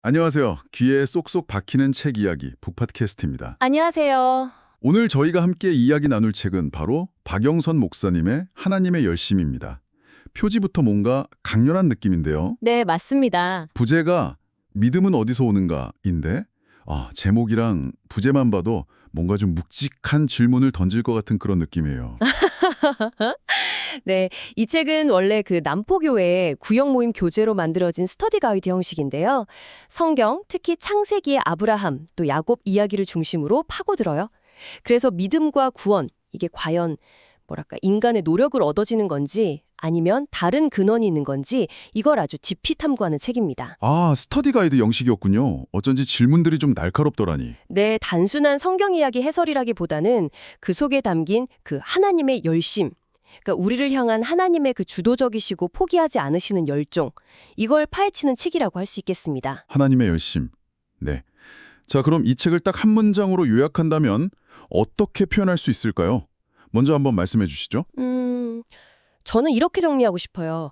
안녕하세요. 귀에 쏙쏙 박히는 책 이야기 북팟캐스트입니다. 안녕하세요. 오늘 저희가 함께 이야기 나눌 책은 바로 박영선 목사님의 하나님의 열심입니다. 표지부터 뭔가 강렬한 느낌인데요. 네, 맞습니다. 부제가 믿음은 어디서 오는가인데 제목이랑 부제만 봐도 뭔가 좀 묵직한 질문을 던질 것 같은 그런 느낌이에요. 네, 이 책은 원래 그 남포교회의 구역 모임 교재로 만들어진 스터디 가이드 형식인데요. 성경, 특히 창세기의 아브라함, 또 야곱 이야기를 중심으로 파고들어요. 그래서 믿음과 구원, 이게 과연 인간의 노력을 얻어지는 건지 아니면 다른 근원이 있는 건지 이걸 아주 깊이 탐구하는 책입니다. 스터디 가이드 형식이었군요. 어쩐지 질문들이 좀 날카롭더라니. 네, 단순한 성경 이야기 해설이라기보다는 그 속에 담긴 그 하나님의 열심, 그러니까 우리를 향한 하나님의 그 주도적이시고 포기하지 않으시는 열정, 이걸 파헤치는 책이라고 할 수 있겠습니다. 하나님의 열심. 네. 자, 그럼 이 책을 딱 한 문장으로 요약한다면 어떻게 표현할 수 있을까요? 먼저 한번 말씀해 주시죠. 저는 이렇게 정리하고 싶어요.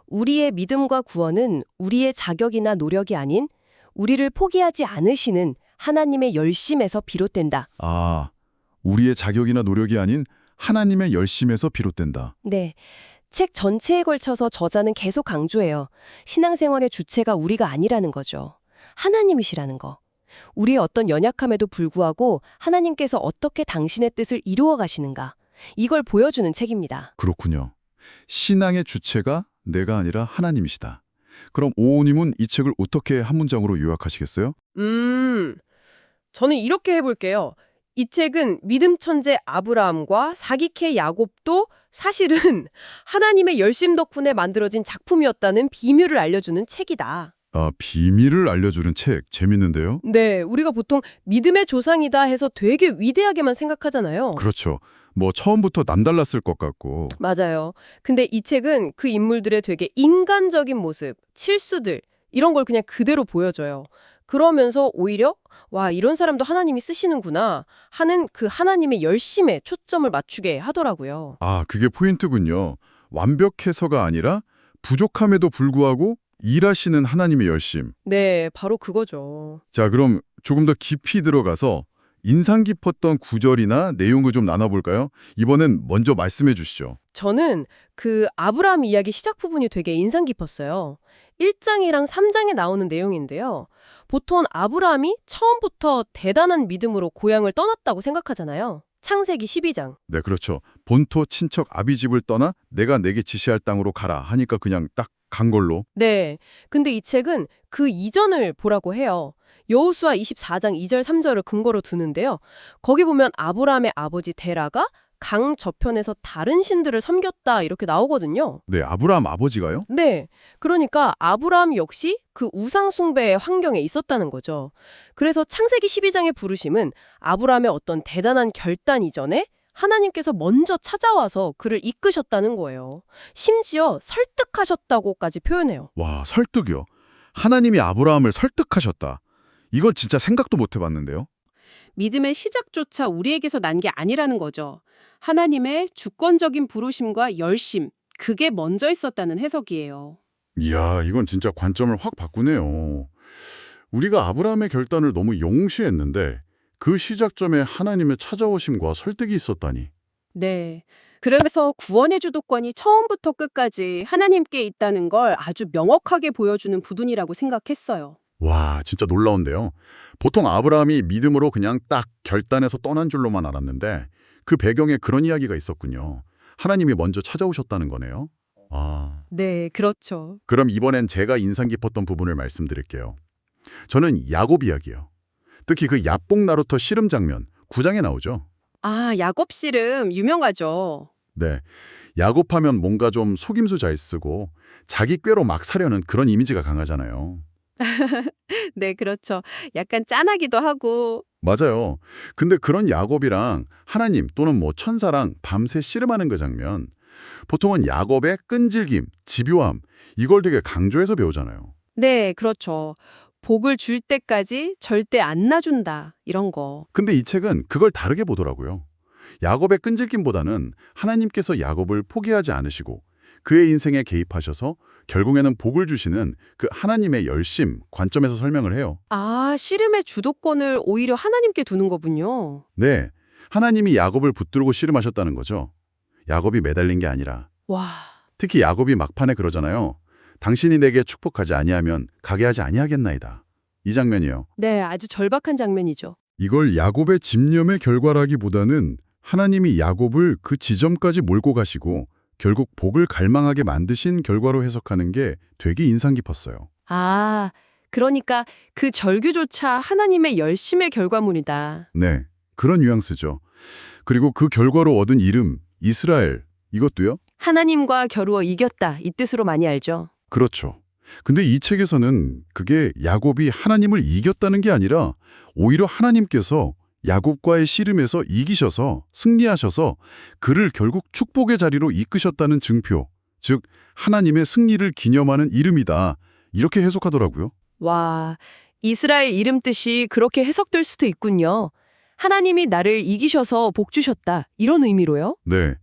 우리의 믿음과 구원은 우리의 자격이나 노력이 아닌 우리를 포기하지 않으시는 하나님의 열심에서 비롯된다. 우리의 자격이나 노력이 아닌 하나님의 열심에서 비롯된다. 네. 책 전체에 걸쳐서 저자는 계속 강조해요. 신앙생활의 주체가 우리가 아니라는 거죠. 하나님이시라는 거. 우리의 어떤 연약함에도 불구하고 하나님께서 어떻게 당신의 뜻을 이루어 가시는가. 이걸 보여주는 책입니다. 그렇군요. 신앙의 주체가 내가 아니라 하나님이시다. 그럼 오오님은 이 책을 어떻게 한 문장으로 요약하시겠어요? 저는 이렇게 해볼게요. 이 책은 믿음 천재 아브라함과 사기캐 야곱도 사실은 하나님의 열심 덕분에 만들어진 작품이었다는 비밀을 알려주는 책이다. 비밀을 알려주는 책, 재밌는데요? 네, 우리가 보통 믿음의 조상이다 해서 되게 위대하게만 생각하잖아요. 그렇죠. 처음부터 남달랐을 것 같고. 맞아요. 근데 이 책은 그 인물들의 되게 인간적인 모습, 실수들, 이런 걸 그냥 그대로 보여줘요. 그러면서 오히려 와, 이런 사람도 하나님이 쓰시는구나 하는 그 하나님의 열심에 초점을 맞추게 하더라고요. 그게 포인트군요. 완벽해서가 아니라 부족함에도 불구하고 일하시는 하나님의 열심. 네, 바로 그거죠. 자, 그럼 조금 더 깊이 들어가서 인상 깊었던 구절이나 내용을 좀 나눠볼까요? 이번엔 먼저 말씀해 주시죠. 저는 그 아브라함 이야기 시작 부분이 되게 인상 깊었어요. 1장이랑 3장에 나오는 내용인데요. 보통 아브라함이 처음부터 대단한 믿음으로 고향을 떠났다고 생각하잖아요. 창세기 12장. 네, 그렇죠. 본토 친척 아비 집을 떠나 내가 내게 지시할 땅으로 가라 하니까 그냥 딱 간 걸로. 네. 근데 이 책은 그 이전을 보라고 해요. 여호수아 24장 2절 3절을 근거로 두는데요. 거기 보면 아브라함의 아버지 데라가 강 저편에서 다른 신들을 섬겼다 이렇게 나오거든요. 네, 아브라함 아버지가요? 네. 그러니까 아브라함 역시 그 우상 숭배의 환경에 있었다는 거죠. 그래서 창세기 12장의 부르심은 아브라함의 어떤 대단한 결단 이전에 하나님께서 먼저 찾아와서 그를 이끄셨다는 거예요. 심지어 설득하셨다고까지 표현해요. 와, 설득이요. 하나님이 아브라함을 설득하셨다. 이걸 진짜 생각도 못 해봤는데요. 믿음의 시작조차 우리에게서 난 게 아니라는 거죠. 하나님의 주권적인 부르심과 열심, 그게 먼저 있었다는 해석이에요. 이야, 이건 진짜 관점을 확 바꾸네요. 우리가 아브라함의 결단을 너무 용시했는데 그 시작점에 하나님의 찾아오심과 설득이 있었다니. 네. 그래서 구원의 주도권이 처음부터 끝까지 하나님께 있다는 걸 아주 명확하게 보여주는 부분이라고 생각했어요. 와, 진짜 놀라운데요. 보통 아브라함이 믿음으로 그냥 딱 결단해서 떠난 줄로만 알았는데 그 배경에 그런 이야기가 있었군요. 하나님이 먼저 찾아오셨다는 거네요. 네, 그렇죠. 그럼 이번엔 제가 인상 깊었던 부분을 말씀드릴게요. 저는 야곱 이야기요. 특히 그 야뽕 나루터 씨름 장면, 9장에 나오죠. 야곱 씨름 유명하죠. 네, 야곱하면 뭔가 좀 속임수 잘 쓰고 자기 꾀로 막 사려는 그런 이미지가 강하잖아요. 네, 그렇죠. 약간 짠하기도 하고. 맞아요. 근데 그런 야곱이랑 하나님 또는 천사랑 밤새 씨름하는 그 장면, 보통은 야곱의 끈질김, 집요함, 이걸 되게 강조해서 배우잖아요. 네, 그렇죠. 복을 줄 때까지 절대 안 놔준다. 이런 거. 근데 이 책은 그걸 다르게 보더라고요. 야곱의 끈질김보다는 하나님께서 야곱을 포기하지 않으시고 그의 인생에 개입하셔서 결국에는 복을 주시는 그 하나님의 열심 관점에서 설명을 해요. 아, 씨름의 주도권을 오히려 하나님께 두는 거군요. 네, 하나님이 야곱을 붙들고 씨름하셨다는 거죠. 야곱이 매달린 게 아니라. 와, 특히 야곱이 막판에 그러잖아요. 당신이 내게 축복하지 아니하면 가게 하지 아니하겠나이다. 이 장면이요. 네, 아주 절박한 장면이죠. 이걸 야곱의 집념의 결과라기보다는 하나님이 야곱을 그 지점까지 몰고 가시고 결국 복을 갈망하게 만드신 결과로 해석하는 게 되게 인상 깊었어요. 아, 그러니까 그 절규조차 하나님의 열심의 결과물이다. 네, 그런 뉘앙스죠. 그리고 그 결과로 얻은 이름, 이스라엘, 이것도요? 하나님과 겨루어 이겼다, 이 뜻으로 많이 알죠. 그렇죠. 근데 이 책에서는 그게 야곱이 하나님을 이겼다는 게 아니라 오히려 하나님께서 야곱과의 씨름에서 이기셔서 승리하셔서 그를 결국 축복의 자리로 이끄셨다는 증표, 즉 하나님의 승리를 기념하는 이름이다. 이렇게 해석하더라고요. 와, 이스라엘 이름 뜻이 그렇게 해석될 수도 있군요. 하나님이 나를 이기셔서 복 주셨다, 이런 의미로요? 네.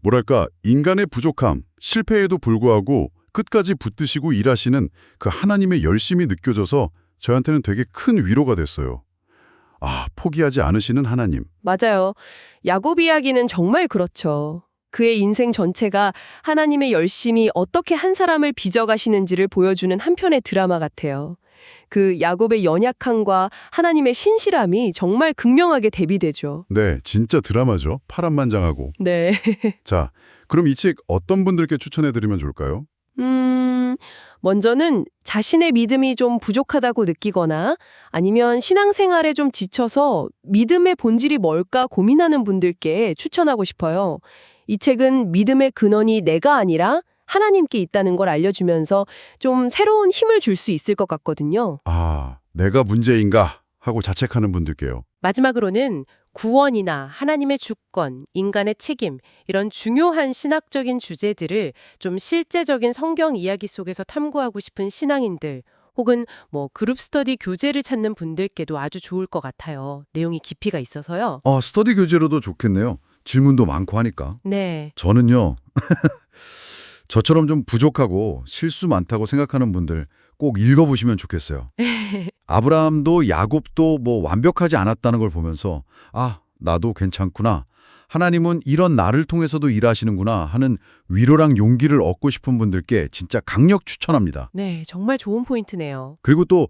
뭐랄까 인간의 부족함, 실패에도 불구하고 끝까지 붙드시고 일하시는 그 하나님의 열심이 느껴져서 저한테는 되게 큰 위로가 됐어요. 아, 포기하지 않으시는 하나님. 맞아요. 야곱 이야기는 정말 그렇죠. 그의 인생 전체가 하나님의 열심이 어떻게 한 사람을 빚어가시는지를 보여주는 한편의 드라마 같아요. 그 야곱의 연약함과 하나님의 신실함이 정말 극명하게 대비되죠. 네, 진짜 드라마죠. 파란만장하고. 네. 자, 그럼 이 책 어떤 분들께 추천해드리면 좋을까요? 먼저는 자신의 믿음이 좀 부족하다고 느끼거나 아니면 신앙생활에 좀 지쳐서 믿음의 본질이 뭘까 고민하는 분들께 추천하고 싶어요. 이 책은 믿음의 근원이 내가 아니라 하나님께 있다는 걸 알려주면서 좀 새로운 힘을 줄 수 있을 것 같거든요. 아, 내가 문제인가 하고 자책하는 분들께요. 마지막으로는 구원이나 하나님의 주권, 인간의 책임, 이런 중요한 신학적인 주제들을 좀 실제적인 성경 이야기 속에서 탐구하고 싶은 신앙인들, 혹은 그룹 스터디 교재를 찾는 분들께도 아주 좋을 것 같아요. 내용이 깊이가 있어서요. 스터디 교재로도 좋겠네요. 질문도 많고 하니까. 네. 저는요. 저처럼 좀 부족하고 실수 많다고 생각하는 분들 꼭 읽어보시면 좋겠어요. 아브라함도 야곱도 완벽하지 않았다는 걸 보면서 아, 나도 괜찮구나. 하나님은 이런 나를 통해서도 일하시는구나 하는 위로랑 용기를 얻고 싶은 분들께 진짜 강력 추천합니다. 네, 정말 좋은 포인트네요. 그리고 또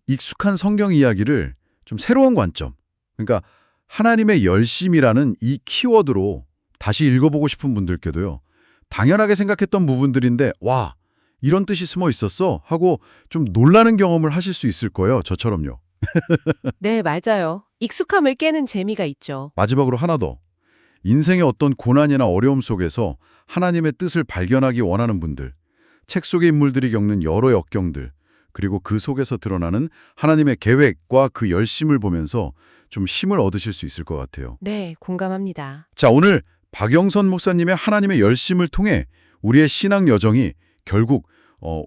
익숙한 성경 이야기를 좀 새로운 관점, 그러니까 하나님의 열심이라는 이 키워드로 다시 읽어보고 싶은 분들께도요. 당연하게 생각했던 부분들인데 와, 이런 뜻이 숨어 있었어? 하고 좀 놀라는 경험을 하실 수 있을 거예요. 저처럼요. 네, 맞아요. 익숙함을 깨는 재미가 있죠. 마지막으로 하나 더. 인생의 어떤 고난이나 어려움 속에서 하나님의 뜻을 발견하기 원하는 분들, 책 속의 인물들이 겪는 여러 역경들, 그리고 그 속에서 드러나는 하나님의 계획과 그 열심을 보면서 좀 힘을 얻으실 수 있을 것 같아요. 네, 공감합니다. 자, 오늘 박영선 목사님의 하나님의 열심을 통해 우리의 신앙 여정이 결국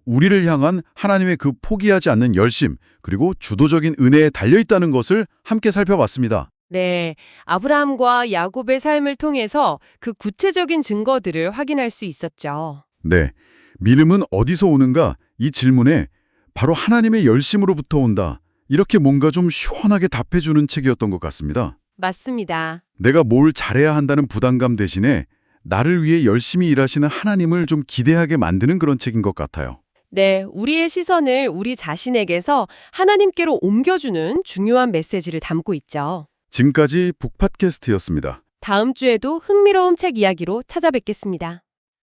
우리를 향한 하나님의 그 포기하지 않는 열심, 그리고 주도적인 은혜에 달려있다는 것을 함께 살펴봤습니다. 네, 아브라함과 야곱의 삶을 통해서 그 구체적인 증거들을 확인할 수 있었죠. 네, 믿음은 어디서 오는가? 이 질문에 바로 하나님의 열심으로부터 온다. 이렇게 뭔가 좀 시원하게 답해주는 책이었던 것 같습니다. 맞습니다. 내가 뭘 잘해야 한다는 부담감 대신에 나를 위해 열심히 일하시는 하나님을 좀 기대하게 만드는 그런 책인 것 같아요. 네, 우리의 시선을 우리 자신에게서 하나님께로 옮겨주는 중요한 메시지를 담고 있죠. 지금까지 북팟캐스트였습니다. 다음 주에도 흥미로운 책 이야기로 찾아뵙겠습니다.